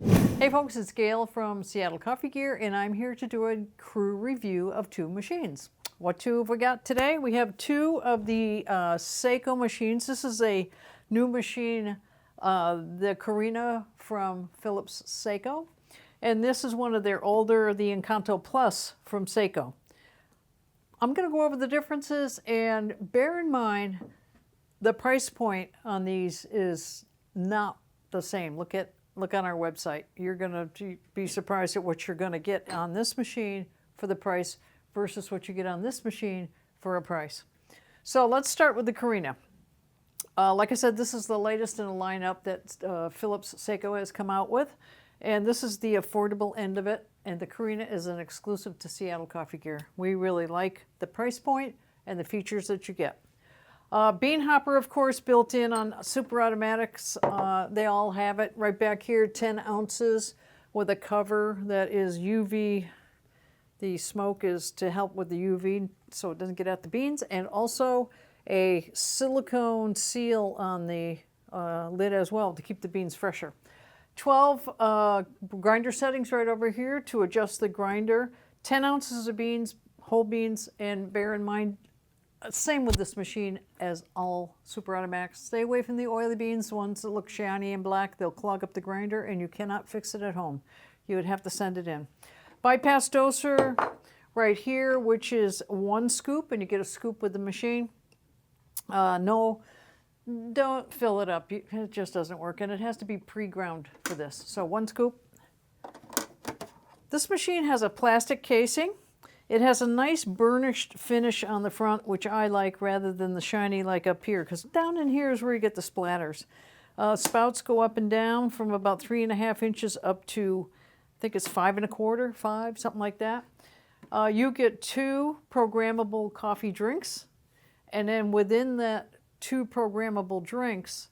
Hey folks, it's Gail from Seattle Coffee Gear, and I'm here to do a crew review of two machines. What two have we got today? We have two of the Saeco machines. This is a new machine, the Carina from Philips Saeco, and this is one of their older, the Incanto Plus from Saeco. I'm going to go over the differences, and bear in mind the price point on these is not the same. Look on our website. You're going to be surprised at what you're going to get on this machine for the price versus what you get on this machine for a price. So let's start with the Carina. Like I said, this is the latest in a lineup that Philips Saeco has come out with, and this is the affordable end of it, and the Carina is an exclusive to Seattle Coffee Gear. We really like the price point and the features that you get. Bean hopper, of course, built in on super automatics. They all have it right back here, 10 ounces with a cover that is UV. The smoke is to help with the UV so it doesn't get at the beans, and also a silicone seal on the lid as well to keep the beans fresher. 12 grinder settings right over here to adjust the grinder. 10 ounces of beans, whole beans, and bear in mind, same with this machine as all super automatics. Stay away from the oily beans, the ones that look shiny and black. They'll clog up the grinder and you cannot fix it at home. You would have to send it in. Bypass doser right here, which is 1 scoop, and you get a scoop with the machine. No, don't fill it up. It just doesn't work, and it has to be pre-ground for this. So 1 scoop. This machine has a plastic casing. It has a nice burnished finish on the front, which I like rather than the shiny like up here, because down in here is where you get the splatters. Spouts go up and down from about 3.5 inches up to, I think it's 5 1/4, 5, something like that. You get 2 programmable coffee drinks, and then within that 2 programmable drinks,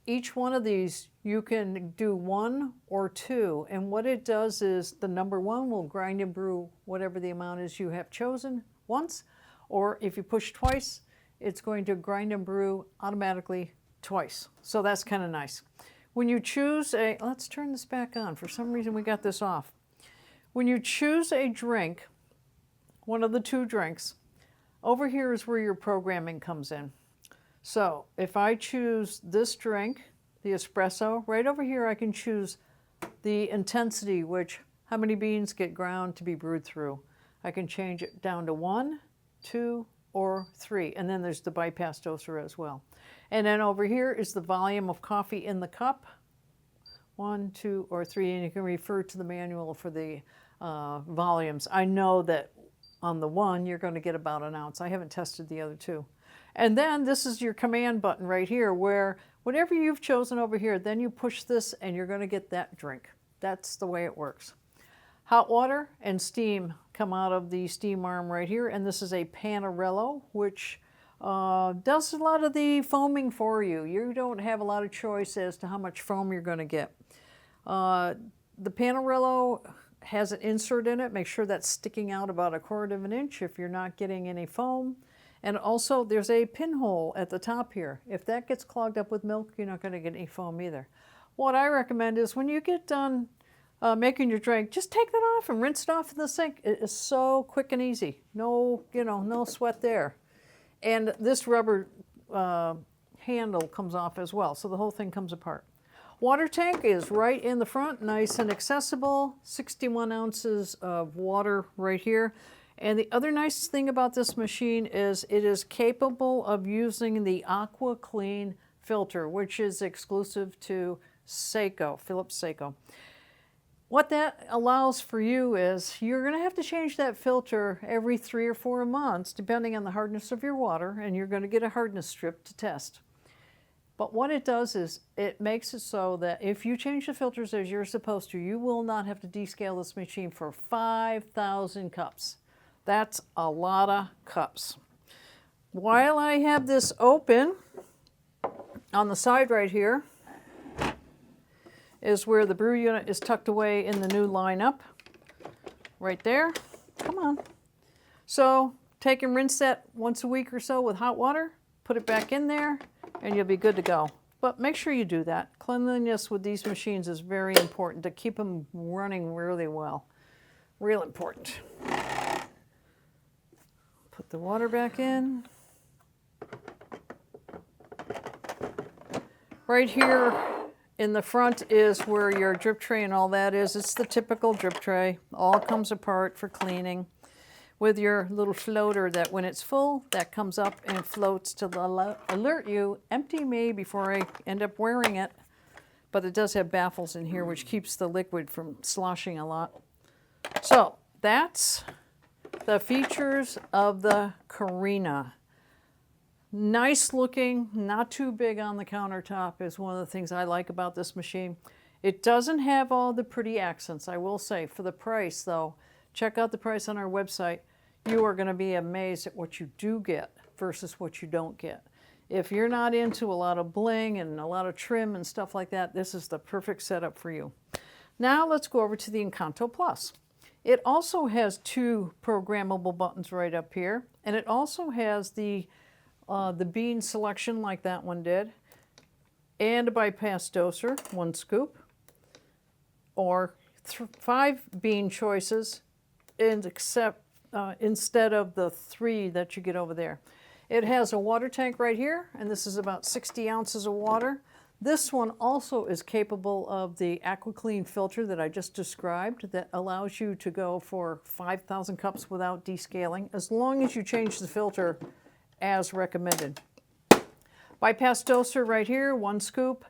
each one of these you can do 1 or 2, and what it does is the number 1 will grind and brew whatever the amount is you have chosen once, or if you push twice, it's going to grind and brew automatically twice. So that's kind of nice. When you choose let's turn this back on. For some reason we got this off. When you choose a drink, one of the 2 drinks, over here is where your programming comes in. So if I choose this drink, the espresso, right over here I can choose the intensity, which how many beans get ground to be brewed through. I can change it down to 1, 2, or 3, and then there's the bypass doser as well. And then over here is the volume of coffee in the cup, 1, 2, or 3, and you can refer to the manual for the volumes. I know that on the 1 you're going to get about 1 ounce. I haven't tested the other 2. And then this is your command button right here, where whatever you've chosen over here, then you push this and you're going to get that drink. That's the way it works. Hot water and steam come out of the steam arm right here, and this is a Panarello, which does a lot of the foaming for you. You don't have a lot of choice as to how much foam you're going to get. The Panarello has an insert in it. Make sure that's sticking out about 1/4 inch if you're not getting any foam. And also there's a pinhole at the top here. If that gets clogged up with milk, you're not going to get any foam either. What I recommend is when you get done making your drink, just take that off and rinse it off in the sink. It is so quick and easy. No, no sweat there. And this rubber handle comes off as well, so the whole thing comes apart. Water tank is right in the front, nice and accessible. 61 ounces of water right here. And the other nice thing about this machine is it is capable of using the Aqua Clean filter, which is exclusive to Saeco, Philips Saeco. What that allows for you is you're going to have to change that filter every 3 or 4 months, depending on the hardness of your water, and you're going to get a hardness strip to test. But what it does is it makes it so that if you change the filters as you're supposed to, you will not have to descale this machine for 5,000 cups. That's a lot of cups. While I have this open, on the side right here is where the brew unit is tucked away in the new lineup. Right there. Come on. So take and rinse that once a week or so with hot water, put it back in there, and you'll be good to go. But make sure you do that. Cleanliness with these machines is very important to keep them running really well. Real important. Put the water back in. Right here in the front is where your drip tray and all that is. It's the typical drip tray. All comes apart for cleaning with your little floater that when it's full, that comes up and floats to alert you, empty me before I end up wearing it. But it does have baffles in here, which keeps the liquid from sloshing a lot. So that's the features of the Carina. Nice looking, not too big on the countertop is one of the things I like about this machine. It doesn't have all the pretty accents, I will say. For the price though, check out the price on our website. You are going to be amazed at what you do get versus what you don't get. If you're not into a lot of bling and a lot of trim and stuff like that, this is the perfect setup for you. Now let's go over to the Incanto Plus. It also has 2 programmable buttons right up here, and it also has the bean selection like that one did, and a bypass doser, 1 scoop, or 5 bean choices, and instead of the 3 that you get over there. It has a water tank right here, and this is about 60 ounces of water. This one also is capable of the Aqua Clean filter that I just described that allows you to go for 5,000 cups without descaling, as long as you change the filter as recommended. Bypass doser right here, 1 scoop.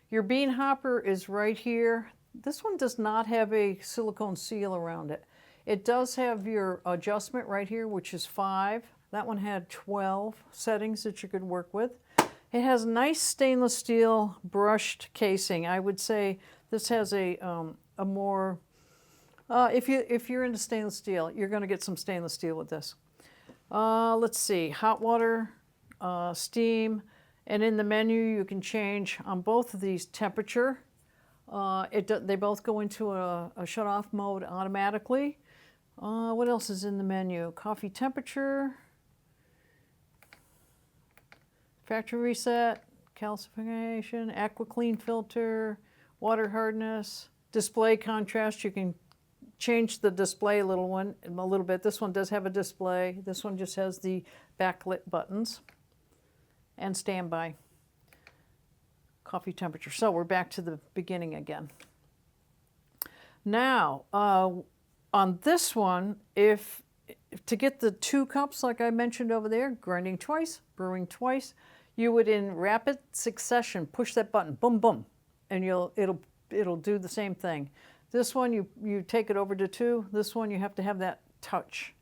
Your bean hopper is right here. This one does not have a silicone seal around it. It does have your adjustment right here, which is 5. That one had 12 settings that you could work with. It has nice stainless steel brushed casing. I would say this has a more, if you're into stainless steel, you're going to get some stainless steel with this. Let's see, hot water, steam, and in the menu you can change on both of these temperature. They both go into a shut-off mode automatically. What else is in the menu? Coffee temperature, factory reset, calcification, Aqua Clean filter, water hardness, display contrast. You can change the display a little bit. This one does have a display. This one just has the backlit buttons and standby. Coffee temperature. So we're back to the beginning again. Now, on this one, if to get the 2 cups like I mentioned over there, grinding twice, brewing twice, you would in rapid succession push that button, boom, boom, and it'll do the same thing. This one, you take it over to 2. This one, you have to have that touch.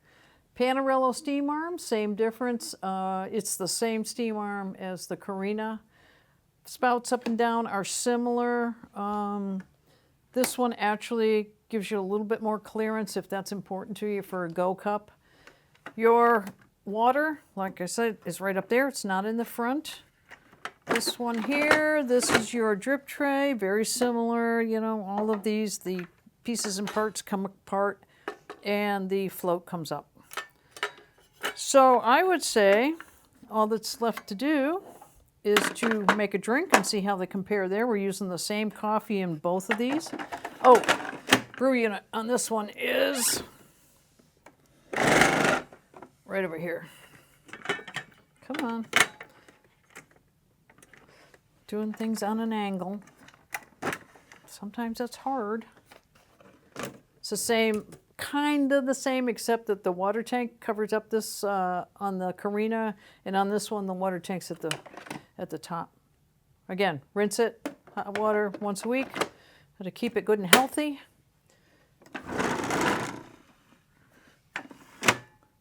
Panarello steam arm, same difference. It's the same steam arm as the Carina. Spouts up and down are similar. This one actually gives you a little bit more clearance if that's important to you for a Go cup. Your water, like I said, is right up there. It's not in the front. This one here, this is your drip tray, very similar, you know, all of these, the pieces and parts come apart and the float comes up. So I would say all that's left to do is to make a drink and see how they compare there. We're using the same coffee in both of these. Oh, brew unit on this one is right over here. Come on. Doing things on an angle. Sometimes that's hard. It's the same, kind of the same, except that the water tank covers up this on the Carina, and on this one the water tank's at the top. Again, rinse it, hot water once a week to keep it good and healthy.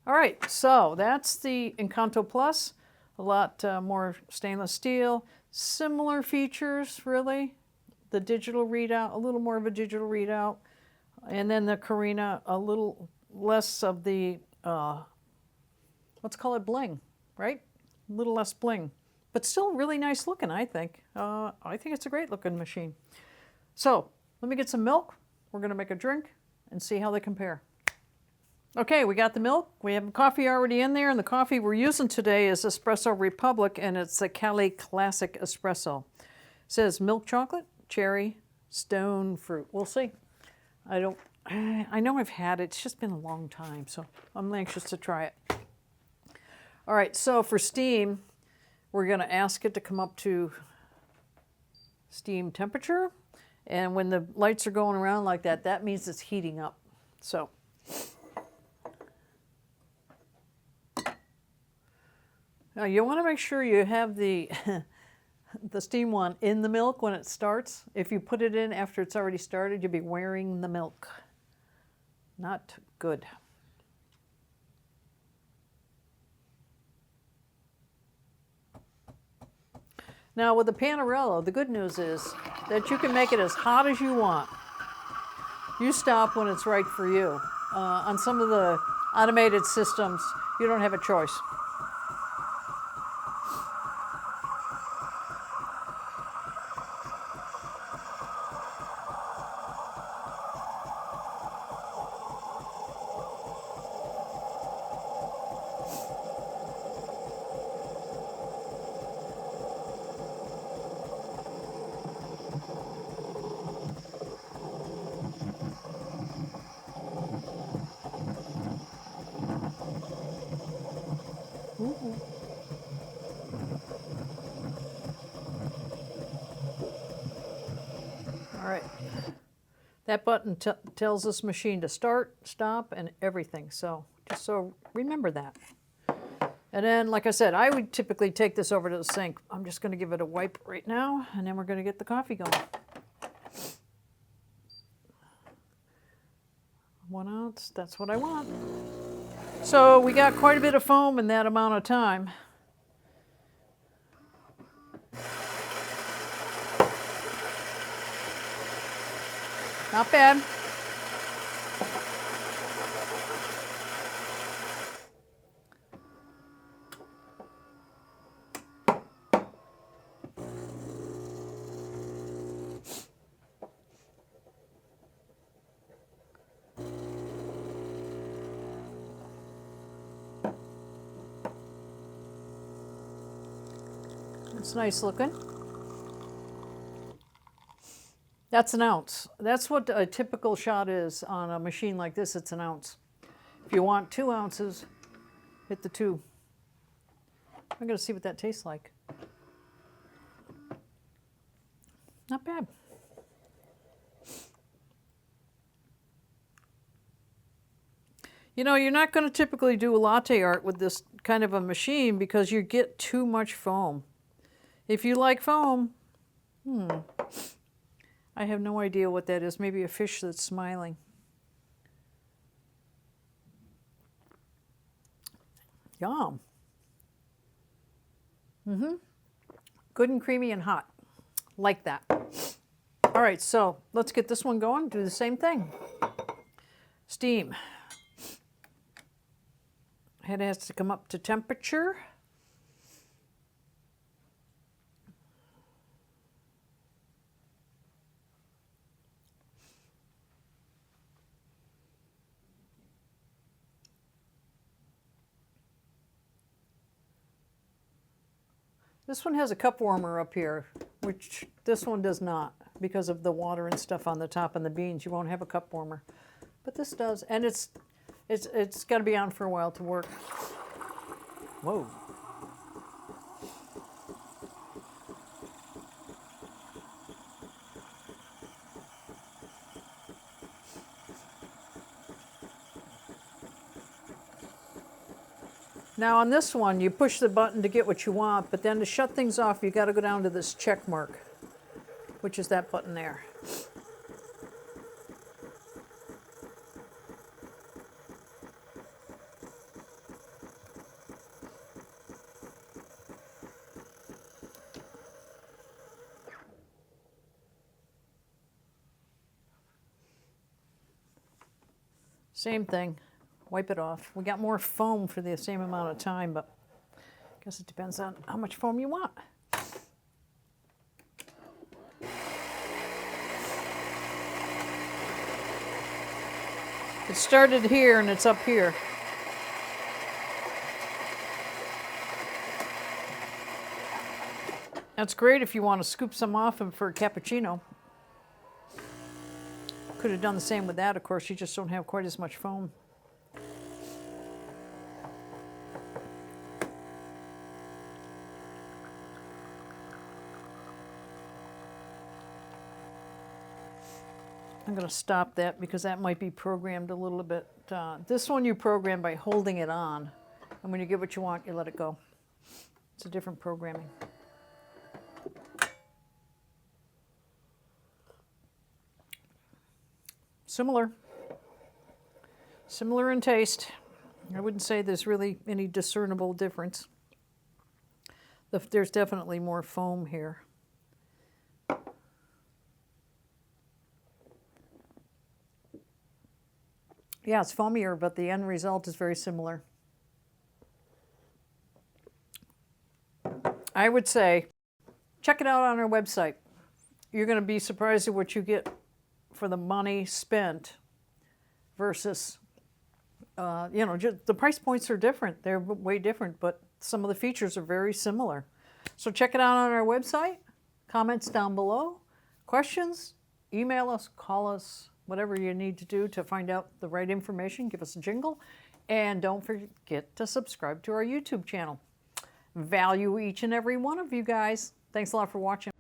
All right, so that's the Incanto Plus. A lot more stainless steel. Similar features, really. The digital readout, a little more of a digital readout. And then the Carina, a little less of the, let's call it bling, right? A little less bling. But still really nice looking, I think. I think it's a great looking machine. So, let me get some milk. We're going to make a drink and see how they compare. Okay, we got the milk. We have coffee already in there, and the coffee we're using today is Espresso Republic, and it's a Cali Classic Espresso. says milk chocolate, cherry, stone fruit. We'll see. I know I've had it. It's just been a long time, so I'm anxious to try it. All right, so for steam, we're going to ask it to come up to steam temperature. And when the lights are going around like that, that means it's heating up. So now you want to make sure you have the the steam one in the milk when it starts. If you put it in after it's already started, you'll be wearing the milk. Not good. Now with the Panarello, the good news is that you can make it as hot as you want. You stop when it's right for you. On some of the automated systems, you don't have a choice. All right. That button tells this machine to start, stop, and everything. So just so remember that. And then, like I said, I would typically take this over to the sink. I'm just going to give it a wipe right now, and then we're going to get the coffee going. 1 ounce, that's what I want. So we got quite a bit of foam in that amount of time. Not bad. It's nice looking. That's an ounce. That's what a typical shot is on a machine like this. It's an ounce. If you want 2 ounces, hit the 2. I'm going to see what that tastes like. Not bad. You know, you're not going to typically do a latte art with this kind of a machine because you get too much foam. If you like foam, I have no idea what that is. Maybe a fish that's smiling. Yum. Good and creamy and hot. Like that. All right, so let's get this one going. Do the same thing. Steam. It has to come up to temperature. This one has a cup warmer up here, which this one does not because of the water and stuff on the top and the beans. You won't have a cup warmer, but this does, and it's got to be on for a while to work. Whoa. Now on this one, you push the button to get what you want, but then to shut things off, you got to go down to this check mark, which is that button there. Same thing. Wipe it off. We got more foam for the same amount of time, but I guess it depends on how much foam you want. It started here and it's up here. That's great if you want to scoop some off and for a cappuccino. Could have done the same with that, of course, you just don't have quite as much foam. I'm going to stop that because that might be programmed a little bit. This one you program by holding it on, and when you get what you want, you let it go. It's a different programming. Similar in taste. I wouldn't say there's really any discernible difference. There's definitely more foam here. Yeah, it's foamier, but the end result is very similar. I would say check it out on our website. You're going to be surprised at what you get for the money spent versus, you know, the price points are different. They're way different, but some of the features are very similar. So check it out on our website. Comments down below. Questions, email us, call us, whatever you need to do to find out the right information. Give us a jingle. And don't forget to subscribe to our YouTube channel. Value each and every one of you guys. Thanks a lot for watching.